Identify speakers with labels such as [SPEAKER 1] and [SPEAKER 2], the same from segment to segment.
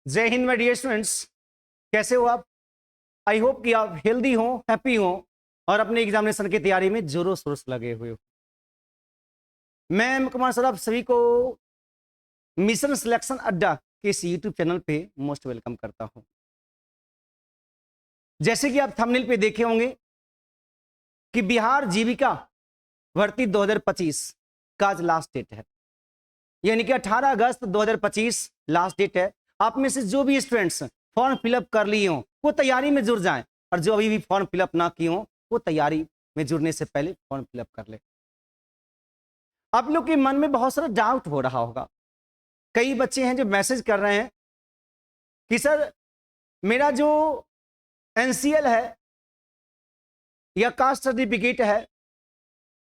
[SPEAKER 1] जय Hind my dear students. कैसे हो आप? आई होप कि आप हेल्दी हो, हैप्पी हो और अपने एग्जामिनेशन की तैयारी में जोरों शोरों से लगे हुए हो। मैं कुमार सर आप सभी को मिशन सिलेक्शन अड्डा के इस यूट्यूब चैनल पे मोस्ट वेलकम करता हूं। जैसे कि आप थंबनेल पे देखे होंगे कि बिहार जीविका भर्ती 2025 का आज लास्ट डेट है, यानी कि 18 अगस्त 2025 लास्ट डेट है। आप में से जो भी स्टूडेंट्स फॉर्म फिलअप कर लिए हो वो तैयारी में जुड़ जाएं, और जो अभी भी फॉर्म फिलअप ना किए हो वो तैयारी में जुड़ने से पहले फॉर्म फिलअप कर ले। आप लोग के मन में बहुत सारा डाउट हो रहा होगा। कई बच्चे हैं जो मैसेज कर रहे हैं कि सर मेरा जो एनसीएल है या कास्ट सर्टिफिकेट है,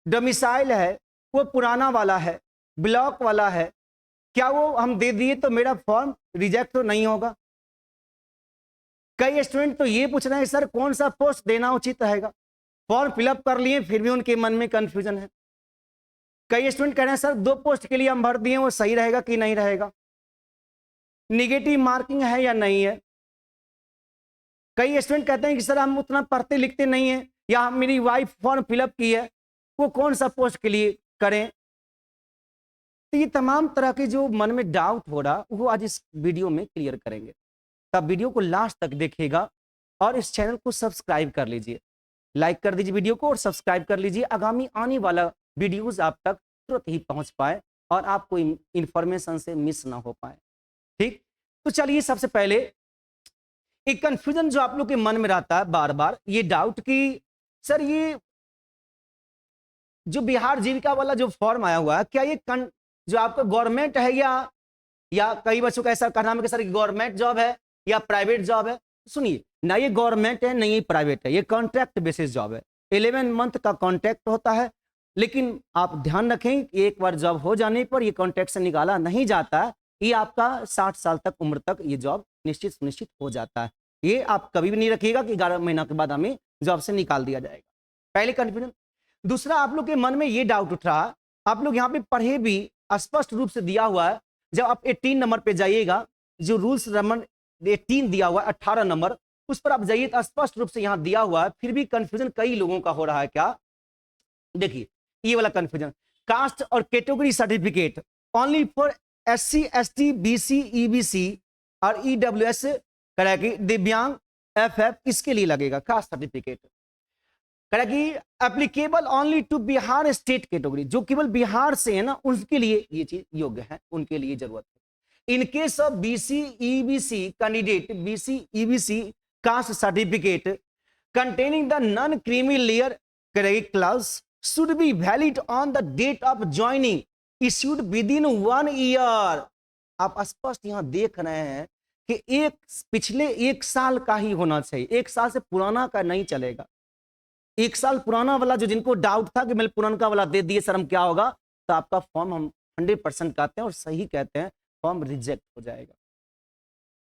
[SPEAKER 1] डोमिसाइल है, वो पुराना वाला है, ब्लॉक वाला है, क्या वो हम दे दिए तो मेरा फॉर्म रिजेक्ट तो नहीं होगा? कई स्टूडेंट तो ये पूछ रहे हैं सर कौन सा पोस्ट देना उचित रहेगा। फॉर्म फिलअप कर लिए फिर भी उनके मन में कंफ्यूजन है। कई स्टूडेंट कह रहे हैं सर 2 पोस्ट के लिए हम भर दिए, वो सही रहेगा कि नहीं रहेगा, निगेटिव मार्किंग है या नहीं है। कई स्टूडेंट कहते हैं कि सर हम उतना पढ़ते लिखते नहीं है, या मेरी वाइफ फॉर्म फिलअप की है, वो कौन सा पोस्ट के लिए करें। तो ये तमाम तरह के जो मन में डाउट हो रहा वो आज इस वीडियो में क्लियर करेंगे। तब वीडियो को लास्ट तक देखिएगा और इस चैनल को सब्सक्राइब कर लीजिए, लाइक कर दीजिए वीडियो को और सब्सक्राइब कर लीजिए, आगामी आने वाला वीडियोस आप तक तुरंत ही पहुंच पाए और आपको इंफॉर्मेशन से मिस ना हो पाए। ठीक, तो चलिए सबसे पहले एक कंफ्यूजन जो आप लोग के मन में रहता है बार बार, ये डाउट कि सर ये जो बिहार जीविका वाला जो फॉर्म आया हुआ है, क्या ये जो आपका गवर्नमेंट है या कई बच्चों का ऐसा कहना है कि सर गवर्नमेंट जॉब है या प्राइवेट जॉब है। सुनिए, ना ये गवर्नमेंट है ना ये प्राइवेट है, ये कॉन्ट्रैक्ट बेसिस जॉब है। 11 मंथ का कॉन्ट्रैक्ट होता है, लेकिन आप ध्यान रखें कि एक बार जॉब हो जाने पर ये कॉन्ट्रैक्ट से निकाला नहीं जाता, ये आपका 60 साल तक उम्र तक ये जॉब निश्चित सुनिश्चित हो जाता है। ये आप कभी भी नहीं रखिएगा कि 11 महीना के बाद हमें जॉब से निकाल दिया जाएगा। पहले कन्फ्यूजन। दूसरा, आप लोग के मन में ये डाउट उठ रहा, आप लोग यहाँ पे पढ़े भी स्पष्ट रूप से दिया हुआ है, जब आप 18 नंबर पे जाइएगा, जो रूल्स नंबर 18 दिया हुआ है 18 नंबर, उस पर आप जाइए तो स्पष्ट रूप से यहाँ दिया हुआ है। फिर भी कंफ्यूजन कई लोगों का हो रहा है। क्या? देखिए ये वाला कंफ्यूजन, कास्ट और category certificate only for SC ST BC EBC और EWS दिव्यांग FF, इसके लिए लगेगा caste certificate. Applicable only to Bihar state category, जो केवल बिहार से है ना, उनके लिए ये चीज योग्य है, उनके लिए जरूरत है। In case of BC EBC candidate, BC EBC caste certificate containing the non-creamy layer clause should be valid on the date of joining issued within 1 year। आप स्पष्ट यहां देख रहे हैं कि पिछले 1 साल का ही होना चाहिए, 1 साल से पुराना का नहीं चलेगा। 1 साल पुराना वाला, जो जिनको डाउट था कि मैं पुराना वाला दे दिए सर हम क्या होगा, तो आपका फॉर्म हम 100% कहते हैं और सही कहते हैं, फॉर्म रिजेक्ट हो जाएगा।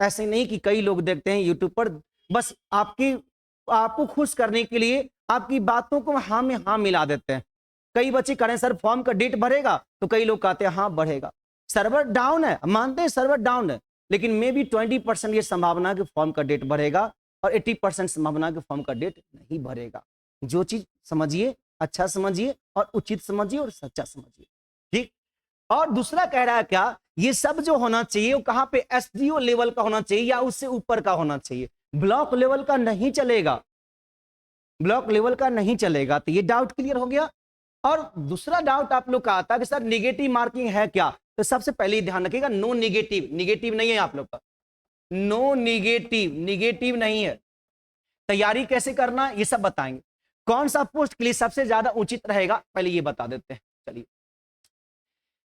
[SPEAKER 1] ऐसे नहीं कि कई लोग देखते हैं यूट्यूब पर, बस आपको खुश करने के लिए आपकी बातों को हाँ में हाँ मिला देते हैं। कई बच्चे करें सर फॉर्म का डेट बढ़ेगा, तो कई लोग कहते हैं हाँ बढ़ेगा। सर्वर डाउन है, मानते हैं सर्वर डाउन है, लेकिन मे भी 20% ये संभावना है कि फॉर्म का डेट बढ़ेगा और 80% संभावना है कि फॉर्म का डेट नहीं बढ़ेगा। जो चीज समझिए, अच्छा समझिए और उचित समझिए और सच्चा समझिए। ठीक। और दूसरा कह रहा है क्या, ये सब जो होना चाहिए वो कहां पे SDO लेवल का होना चाहिए या उससे ऊपर का होना चाहिए, ब्लॉक लेवल का नहीं चलेगा, ब्लॉक लेवल का नहीं चलेगा। तो ये डाउट क्लियर हो गया। और दूसरा डाउट आप लोग का आता है कि सर निगेटिव मार्किंग है क्या, तो सबसे पहले ध्यान रखिएगा, नो निगेटिव, निगेटिव नहीं है आप लोग का, नो निगेटिव, निगेटिव नहीं है। तैयारी कैसे करना ये सब बताएंगे। कौन सा पोस्ट के लिए सबसे ज्यादा उचित रहेगा पहले ये बता देते हैं। चलिए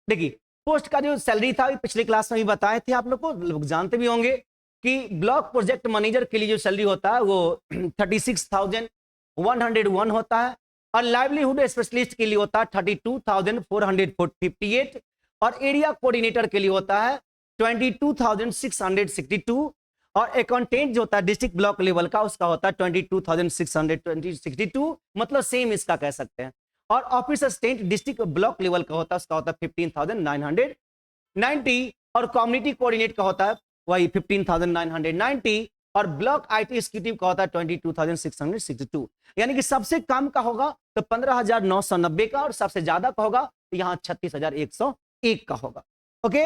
[SPEAKER 1] देखिए, पोस्ट का जो सैलरी था पिछले क्लास में भी बताए थे, आप लोग को लोग जानते भी होंगे कि ब्लॉक प्रोजेक्ट मैनेजर के लिए जो सैलरी होता है वो 36,101 होता है, और लाइवलीहुड स्पेशलिस्ट के लिए होता है 32,458, और एरिया कोऑर्डिनेटर के लिए होता है 22,662, और अकाउंटेंट जो होता है डिस्ट्रिक्ट ब्लॉक लेवल का उसका होता है 22,662, मतलब सेम इसका कह सकते हैं। और office assistant district block level का होता है उसका होता है 15,990, और कम्युनिटी कोऑर्डिनेट का होता है वही 15,990 और ब्लॉक आईटी एग्जीक्यूटिव का होता है 22,662, यानी कि सबसे कम का होगा तो 15,990 का और सबसे ज्यादा का होगा तो यहाँ 36,101 का होगा। ओके,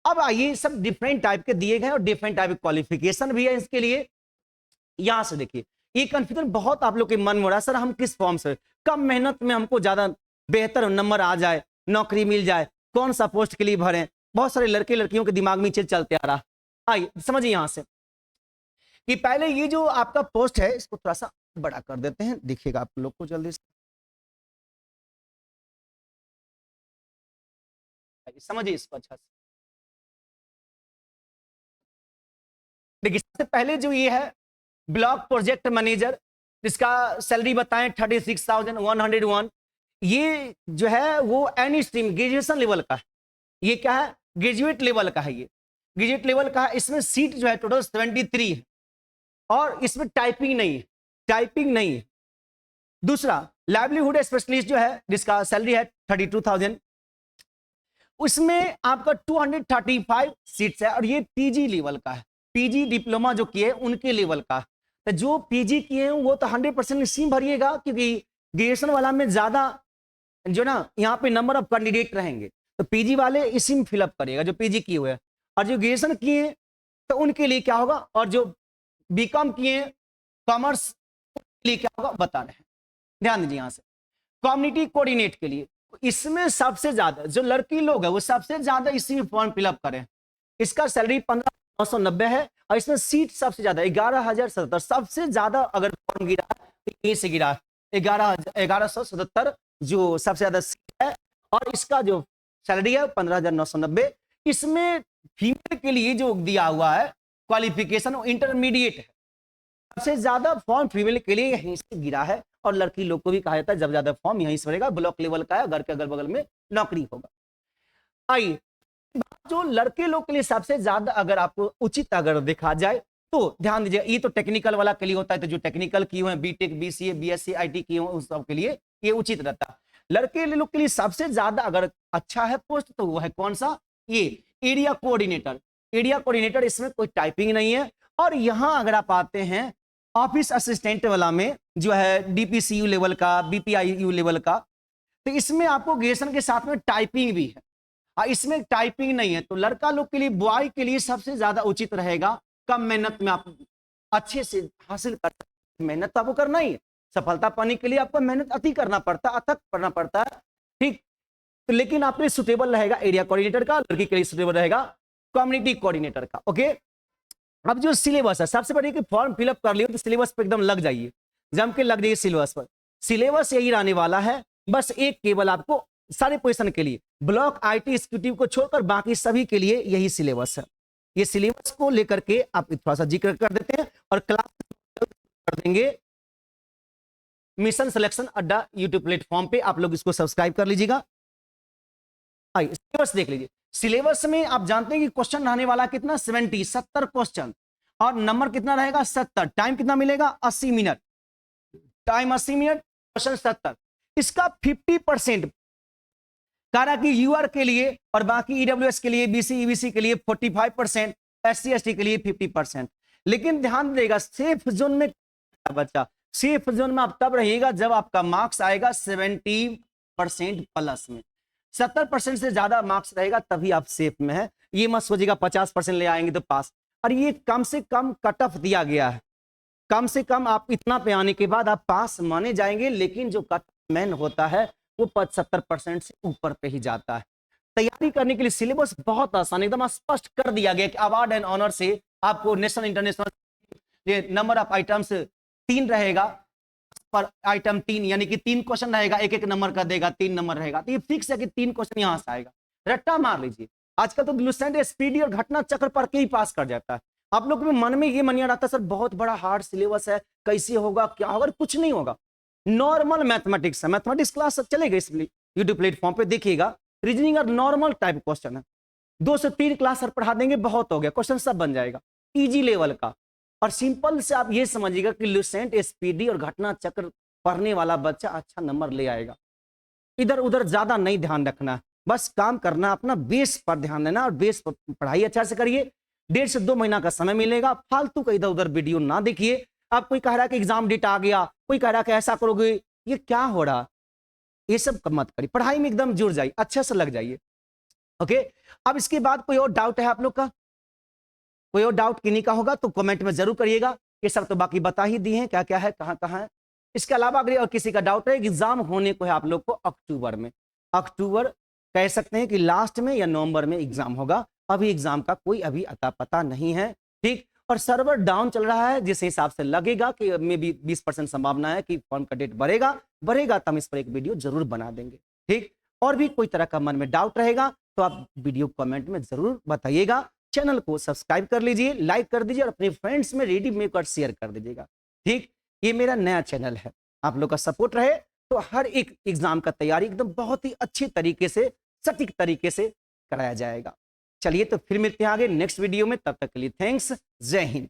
[SPEAKER 1] अब आइए सब डिफरेंट टाइप के दिए गए और डिफरेंट टाइप के क्वालिफिकेशन भी है इसके लिए। यहां से देखिए, ये कंफ्यूजन बहुत आप लोग के मन में हो रहा है, सर हम किस फॉर्म से, कम मेहनत में हमको ज्यादा बेहतर नंबर आ जाए, नौकरी मिल जाए, कौन सा पोस्ट के लिए भरें, बहुत सारे लड़के लड़कियों के दिमाग में चीज चलते आ रहा। आइए समझिए यहां से कि पहले ये जो आपका पोस्ट है इसको थोड़ा सा बड़ा कर देते हैं, दिखेगा आप लोग को जल्दी से, समझिए इसको अच्छा से। देखिए सबसे पहले जो ये है ब्लॉक प्रोजेक्ट मैनेजर, जिसका सैलरी बताएं 36,101, ये जो है वो एनी स्ट्रीम ग्रेजुएशन लेवल का है। ये क्या है, ग्रेजुएट लेवल का है, ये ग्रेजुएट लेवल का है। इसमें सीट जो है टोटल 73 है और इसमें टाइपिंग नहीं है, टाइपिंग नहीं है। दूसरा लाइवलीहुड स्पेशलिस्ट जो है जिसका सैलरी है 32,000, उसमें आपका 235 सीट्स है और ये पीजी लेवल का है, पीजी डिप्लोमा जो किए उनके लेवल का। तो जो पीजी किए हैं वो तो 100% इसी भरिएगा, क्योंकि ग्रेजुएशन वाला में ज्यादा जो ना यहाँ पे नंबर ऑफ कैंडिडेट रहेंगे, तो पीजी वाले इसी में फिलअप करिएगा जो पीजी किए हुए हैं। और जो ग्रेजुएशन किए हैं तो उनके लिए क्या होगा, और जो बीकॉम किए कॉमर्स के लिए क्या होगा बता रहे हैं। ध्यान दीजिए, यहाँ से कम्युनिटी कोऑर्डिनेट के लिए इसमें सबसे ज्यादा जो लड़की लोग है वो सबसे ज्यादा इसी में फॉर्म फिलअप करें। इसका सैलरी 15,990 है और इसमें सीट सबसे ज्यादा 11,077, सबसे ज्यादा अगर फॉर्म गिरा तो यहीं से गिरा 11,177 जो सबसे ज्यादा सीट है। और इसका जो सैलरी है 15,990। इसमें फीमेल के लिए जो दिया हुआ है क्वालिफिकेशन वो इंटरमीडिएट है, सबसे ज्यादा फॉर्म फीमेल के लिए यहीं से गिरा है। और लड़की लोग को भी कहा जाता है जब ज्यादा फॉर्म यहीं से भरेगा, ब्लॉक लेवल का है, घर के अगल बगल में नौकरी होगा। आइए जो लड़के लोग के लिए सबसे ज्यादा अगर आपको उचित अगर देखा जाए तो ध्यान दीजिए, ये तो टेक्निकल वाला के लिए होता है, तो जो टेक्निकल किए हुए हैं बीटेक बीसीए बीएससी आईटी किए हुए उन सब के लिए ये उचित रहता है। लड़के लोग के लिए सबसे ज्यादा अगर अच्छा है पोस्ट तो वो है कौन सा, ये एरिया कोऑर्डिनेटर। एरिया कोऑर्डिनेटर, इसमें कोई टाइपिंग नहीं है। और यहां अगर आप आते हैं ऑफिस असिस्टेंट वाला में जो है डीपीसीयू लेवल का, बीपीआईयू लेवल का, तो इसमें आपको ग्रेजुएशन के साथ में टाइपिंग भी है और इसमें टाइपिंग नहीं है। तो लड़का लोग के लिए, बॉय के लिए सबसे ज्यादा उचित रहेगा, कम मेहनत में आप अच्छे से हासिल कर सकते। मेहनत तो आपको करना ही है, सफलता पाने के लिए आपको मेहनत अति करना पड़ता है, अथक करना पड़ता है, ठीक। तो लेकिन आपके लिए सुटेबल रहेगा एरिया कोऑर्डिनेटर का, लड़की के लिए सुटेबल रहेगा कम्युनिटी कोऑर्डिनेटर का। ओके, अब जो सिलेबस है, सबसे पहले कि फॉर्म फिलअप कर लियो तो सिलेबस पर एकदम लग जाइए, जम के लग जाइए सिलेबस पर। सिलेबस यही रहने वाला है, बस एक केवल आपको सारे पोजीशन के लिए ब्लॉक आईटी एग्जीक्यूटिव को छोड़कर बाकी सभी के लिए यही सिलेबस है। ये सिलेबस को लेकर के आप थोड़ा सा जिक्र कर देते हैं और क्लास कर देंगे मिशन सिलेक्शन अड्डा यूट्यूब प्लेटफॉर्म पे, आप लोग इसको सब्सक्राइब कर लीजिएगा। आइए सिलेबस देख लीजिए। सिलेबस में आप जानते हैं कि क्वेश्चन रहने वाला कितना, 70 क्वेश्चन और नंबर कितना रहेगा 70। टाइम कितना मिलेगा 80 मिनट, टाइम 80 मिनट, क्वेश्चन 70। इसका 50% कहा कि यूआर के लिए और बाकी ईडब्ल्यूएस के लिए, बीसी ईबीसी के लिए 45%, एससी एसटी के लिए 50%। लेकिन ध्यान देगा सेफ जोन में बच्चा, सेफ जोन में आप तब रहिएगा जब आपका मार्क्स आएगा 70% प्लस में। 70% से ज्यादा मार्क्स रहेगा तभी आप सेफ में है। ये मत सोचिएगा 50% ले आएंगे तो पास, और ये कम से कम कट ऑफ दिया गया है, कम से कम आप इतना पे आने के बाद आप पास माने जाएंगे। लेकिन जो कट मैन होता है वो 75% से ऊपर पे ही जाता है। तैयारी करने के लिए सिलेबस बहुत आसान, एकदम स्पष्ट कर दिया गया कि अवार्ड एंड ऑनर से आपको national international number of items 3 रहेगा पर आइटम 3, यानी कि 3 क्वेश्चन रहेगा, एक एक नंबर का देगा, 3 नंबर रहेगा। तो ये फिक्स है कि 3 क्वेश्चन यहां से आएगा, रट्टा मार लीजिए। आजकल तो लुसेंट स्पीडी और घटना चक्र पर के ही पास कर जाता है। आप लोग के मन में ये मन आता है सर बहुत बड़ा हार्ड सिलेबस है, कैसे होगा क्या होगा, कुछ नहीं होगा। नॉर्मल मैथमेटिक्स है, मैथमेटिक्स क्लास चलेगा इस यूट्यूब प्लेटफॉर्म पे, देखिएगा। रीजनिंग और नॉर्मल टाइप क्वेश्चन है, 2 से 3 क्लास सर पढ़ा देंगे, बहुत हो गया, क्वेश्चन सब बन जाएगा इजी लेवल का। और सिंपल से आप ये समझिएगा कि लुसेंट स्पीडी और घटना चक्र पढ़ने वाला बच्चा अच्छा नंबर ले आएगा। इधर उधर ज्यादा नहीं ध्यान रखना, बस काम करना, अपना बेस पर ध्यान देना और बेस पर पढ़ाई अच्छा से करिए। 1.5 से 2 महीना का समय मिलेगा। फालतू का इधर उधर वीडियो ना देखिए। अब कोई कह रहा है कि एग्जाम डेट आ गया, कोई कह रहा है कि ऐसा करोगे, ये क्या हो रहा, ये सब मत करिए। पढ़ाई में एकदम जुड़ जाइए, अच्छे से लग जाइए। ओके, अब इसके बाद कोई और डाउट है आप लोग का? कोई और डाउट किन्हीं का होगा तो कमेंट में जरूर करिएगा। ये सब तो बाकी बता ही दिए हैं क्या क्या है, कहाँ कहाँ है। इसके अलावा अगर और किसी का डाउट है, एग्जाम होने को है आप लोग को अक्टूबर में। अक्टूबर कह सकते हैं कि लास्ट में या नवंबर में एग्जाम होगा। अभी एग्जाम का कोई अभी अता पता नहीं है, ठीक। और सर्वर डाउन चल रहा है, जिस हिसाब से लगेगा कि मे भी 20% संभावना है कि फॉर्म का डेट बढ़ेगा तो हम इस पर एक वीडियो जरूर बना देंगे, ठीक। और भी कोई तरह का मन में डाउट रहेगा तो आप वीडियो कमेंट में जरूर बताइएगा। चैनल को सब्सक्राइब कर लीजिए, लाइक कर दीजिए और अपने फ्रेंड्स में रेडी मेकर शेयर कर दीजिएगा, ठीक। ये मेरा नया चैनल है, आप लोग का सपोर्ट रहे तो हर एक एग्जाम का तैयारी एकदम बहुत ही अच्छी तरीके से, सटीक तरीके से कराया जाएगा। चलिए तो फिर मिलते हैं आगे नेक्स्ट वीडियो में, तब तक के लिए थैंक्स, जय हिंद।